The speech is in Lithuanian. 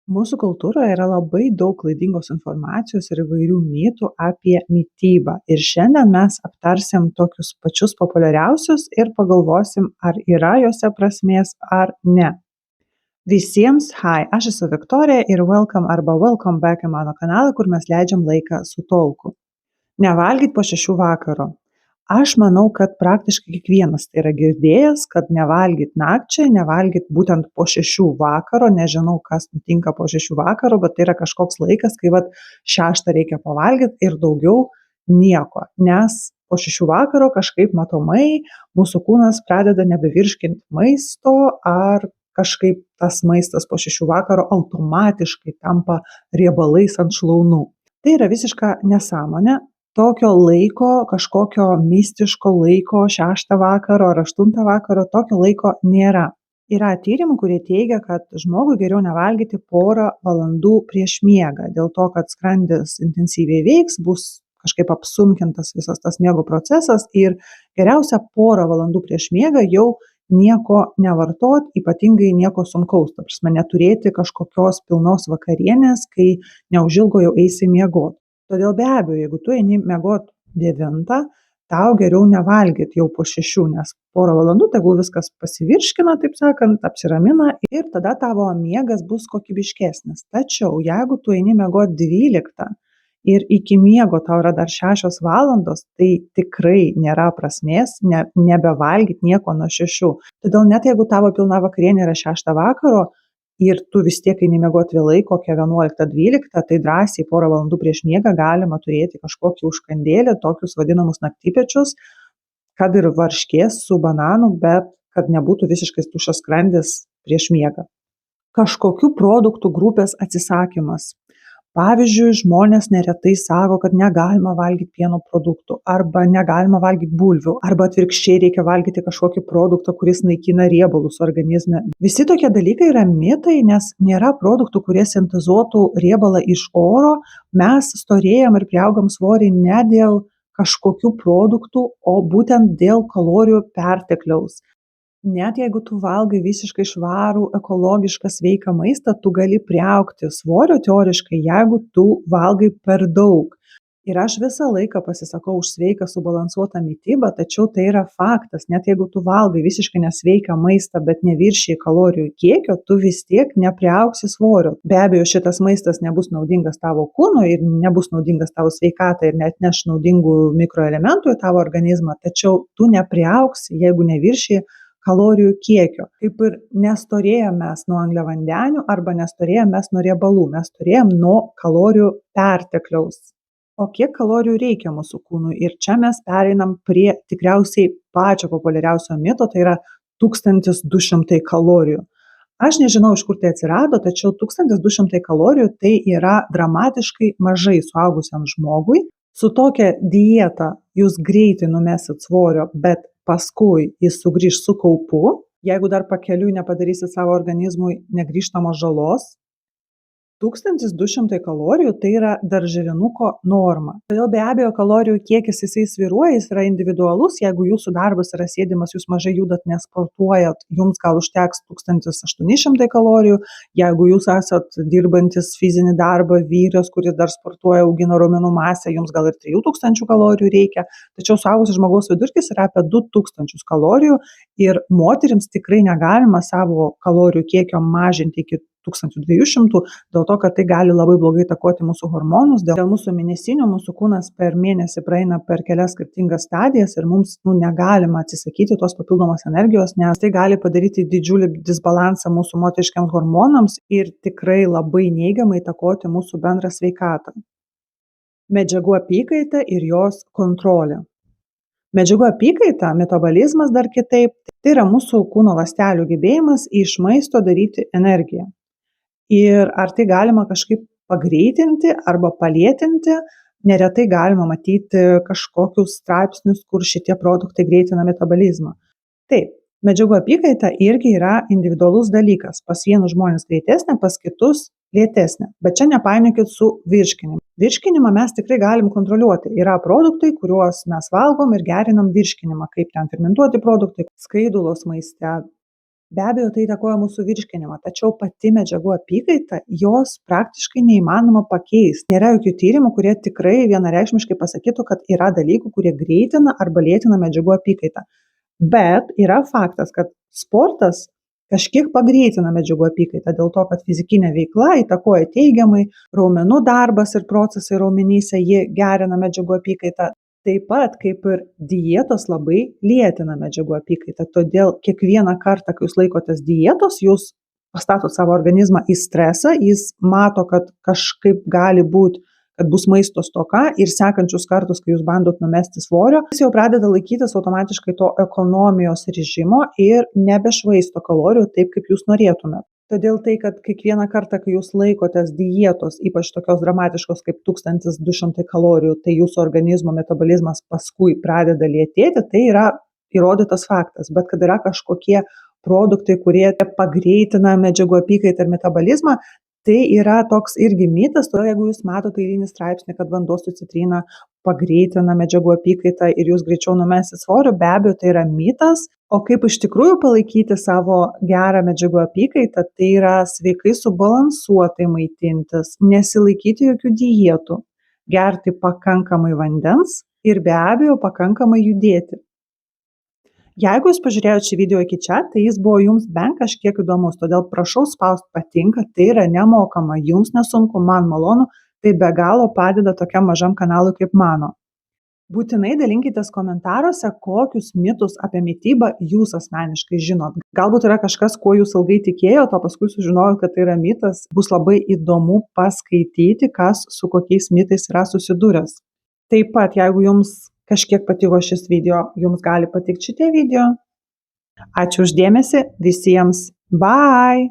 Mūsų kultūroje yra labai daug klaidingos informacijos ir įvairių mitų apie mitybą. Ir šiandien mes aptarsim tokius pačius populiariausius ir pagalvosim, ar yra jose prasmės ar ne. Visiems, hi, aš esu Viktorija ir welcome back į mano kanalą, kur mes leidžiam laiką su Tolku. Nevalgyt po 6 vakaro. Aš manau, kad praktiškai kiekvienas tai yra girdėjęs, kad nevalgyt nakčiai, nevalgyt būtent po 6 vakaro, nežinau, kas nutinka po 6 vakaro, bet tai yra kažkoks laikas, kai 6 reikia pavalgyti ir daugiau nieko, nes po 6 vakaro kažkaip matomai mūsų kūnas pradeda nebevirškinti maisto ar kažkaip tas maistas po 6 vakaro automatiškai tampa riebalais ant šlaunų. Tai yra visiška nesąmonė. Tokio laiko, kažkokio mistiško laiko 6 vakaro ar 8 vakaro, tokio laiko nėra. Yra tyrimų, kurie teigia, kad žmogui geriau nevalgyti porą valandų prieš miegą, dėl to, kad skrandis intensyviai veiks, bus kažkaip apsunkintas visas tas miego procesas ir geriausia porą valandų prieš miegą jau nieko nevartot, ypatingai nieko sunkaus, ta prasme neturėti kažkokios pilnos vakarienės, kai neužilgo jau eisi miegot. Todėl be abejo, jeigu tu eini miegot 9, tau geriau nevalgyt jau po 6, nes porą valandų tegul viskas pasivirškina, taip sakant, apsiramina ir tada tavo miegas bus kokybiškesnis. Tačiau jeigu tu eini miegot 12 ir iki miego tau yra dar 6 valandos, tai tikrai nėra prasmės nebevalgyt nieko nuo 6. Todėl net jeigu tavo pilna vakarienė yra 6 vakaro, ir tu vis tiek eini miegot vėlai, kokią 11-12, tai drąsiai porą valandų prieš miegą galima turėti kažkokį užkandėlį, tokius vadinamus naktypiečius, kad ir varškės su bananu, bet kad nebūtų visiškai tuščias skrandis prieš miegą. Kažkokių produktų grupės atsisakymas. Pavyzdžiui, žmonės neretai sako, kad negalima valgyti pieno produktų arba negalima valgyti bulvių arba atvirkščiai reikia valgyti kažkokį produktą, kuris naikina riebalus organizme. Visi tokie dalykai yra mitai, nes nėra produktų, kurie sintezuotų riebalą iš oro. Mes storėjam ir priaugam svorį ne dėl kažkokių produktų, o būtent dėl kalorijų pertekliaus. Net jeigu tu valgai visiškai švarų, ekologišką, sveiką maistą, tu gali priaugti svorio teoriškai, jeigu tu valgai per daug. Ir aš visą laiką pasisakau už sveiką, subalansuotą mitybą, tačiau tai yra faktas. Net jeigu tu valgai visiškai nesveiką maistą, bet neviršiji kalorijų kiekio, tu vis tiek nepriaugsi svorio. Be abejo, šitas maistas nebus naudingas tavo kūnui ir nebus naudingas tavo sveikatai ir neatneš naudingų mikroelementų į tavo organizmą, tačiau tu nepriaugsi, jeigu neviršiji kalorijų kiekio. Kaip ir nestorėjom mes nuo angliavandenių arba nestorėjom mes nuo riebalų, mes storėjom nuo kalorijų pertekliaus. O kiek kalorijų reikia mūsų kūnui? Ir čia mes pereinam prie tikriausiai pačio populiariausio mito, tai yra 1200 kalorijų. Aš nežinau, iš kur tai atsirado, tačiau 1200 kalorijų tai yra dramatiškai mažai suaugusiam žmogui. Su tokia dieta jūs greitai numesit svorio, bet paskui jis sugrįž su kaupu, jeigu dar pakeliui nepadarysit savo organizmui negrįžtamos žalos. 1200 kalorijų tai yra darželinuko norma. Todėl be abejo kalorijų kiekis jisai svyruoja, jis yra individualus, jeigu jūsų darbas yra sėdimas, jūs mažai judat, nesportuojat, jums gal užteks 1800 kalorijų, jeigu jūs esat dirbantis fizinį darbą, vyras, kuris dar sportuoja, augina raumenų masę, jums gal ir 3000 kalorijų reikia, tačiau suaugusio žmogaus vidurkis yra apie 2000 kalorijų ir moterims tikrai negalima savo kalorijų kiekio mažinti iki 1200, dėl to, kad tai gali labai blogai įtakoti mūsų hormonus. Dėl mūsų mėnesinių mūsų kūnas per mėnesį praeina per kelias skirtingas stadijas ir mums negalima atsisakyti tos papildomos energijos, nes tai gali padaryti didžiulį disbalansą mūsų moteriškiams hormonams ir tikrai labai neigiamai įtakoti mūsų bendrą sveikatą. Medžiagų apykaita ir jos kontrolė. Medžiagų apykaita, metabolizmas dar kitaip, tai yra mūsų kūno ląstelių gebėjimas iš maisto daryti energiją. Ir ar tai galima kažkaip pagreitinti arba palėtinti, neretai galima matyti kažkokius straipsnius, kur šitie produktai greitina metabolizmą. Taip, medžiagų apykaita irgi yra individualus dalykas. Pas vienus žmonės greitesnė, pas kitus lėtesnė. Bet čia nepainiokit su virškinimu. Virškinimą mes tikrai galim kontroliuoti. Yra produktai, kuriuos mes valgom ir gerinam virškinimą, kaip ten fermentuoti produktai, skaidulos maiste, Be abejo, tai įtakoja mūsų virškinimą, tačiau pati medžiagų apykaita, jos praktiškai neįmanoma pakeisti. Nėra jokių tyrimų, kurie tikrai vienareikšmiškai pasakytų, kad yra dalykų, kurie greitina arba lėtina medžiagų apykaitą. Bet yra faktas, kad sportas kažkiek pagreitina medžiagų apykaitą dėl to, kad fizikinė veikla įtakoja teigiamai, raumenų darbas ir procesai raumenyse, ji gerina medžiagų apykaitą. Taip pat, kaip ir dietos, labai lėtina medžiagų apykaitą. Todėl kiekvieną kartą, kai jūs laikotės dietos, jūs pastatot savo organizmą į stresą, jis mato, kad kažkaip gali būti, kad bus maisto stoka ir sekančius kartus, kai jūs bandot numesti svorio, jis jau pradeda laikytis automatiškai to ekonomijos režimo ir nebešvaisto kalorijų taip, kaip jūs norėtumėt. Todėl tai, kad kiekvieną kartą, kai jūs laikotės dietos, ypač tokios dramatiškos kaip 1200 kalorijų, tai jūsų organizmo metabolizmas paskui pradeda lėtėti, tai yra įrodytas faktas. Bet kad yra kažkokie produktai, kurie pagreitina medžiagų apykaitą ir metabolizmą, tai yra toks irgi mitas. Todėl jeigu jūs matote eilinį straipsnį, kad vanduo su citrina pagreitina medžiagų apykaitą ir jūs greičiau numesit svorio, be abejo, tai yra mitas. O kaip iš tikrųjų palaikyti savo gerą medžiagų apykaitą, tai yra sveikai subalansuotai maitintis, nesilaikyti jokių dietų, gerti pakankamai vandens ir be abejo pakankamai judėti. Jeigu jūs pažiūrėjote šį video iki čia, tai jis buvo jums bent kažkiek įdomus, todėl prašau spausti patinka, tai yra nemokama, jums nesunku, man malonu, tai be galo padeda tokiam mažam kanalui kaip mano. Būtinai dalinkitės komentaruose, kokius mitus apie mitybą jūs asmeniškai žinot. Galbūt yra kažkas, kuo jūs ilgai tikėjot, o paskui sužinojot, kad tai yra mitas. Bus labai įdomu paskaityti, kas su kokiais mitais yra susidūręs. Taip pat, jeigu jums kažkiek patiko šis video, jums gali patikti šitie video. Ačiū už dėmesį visiems. Bye!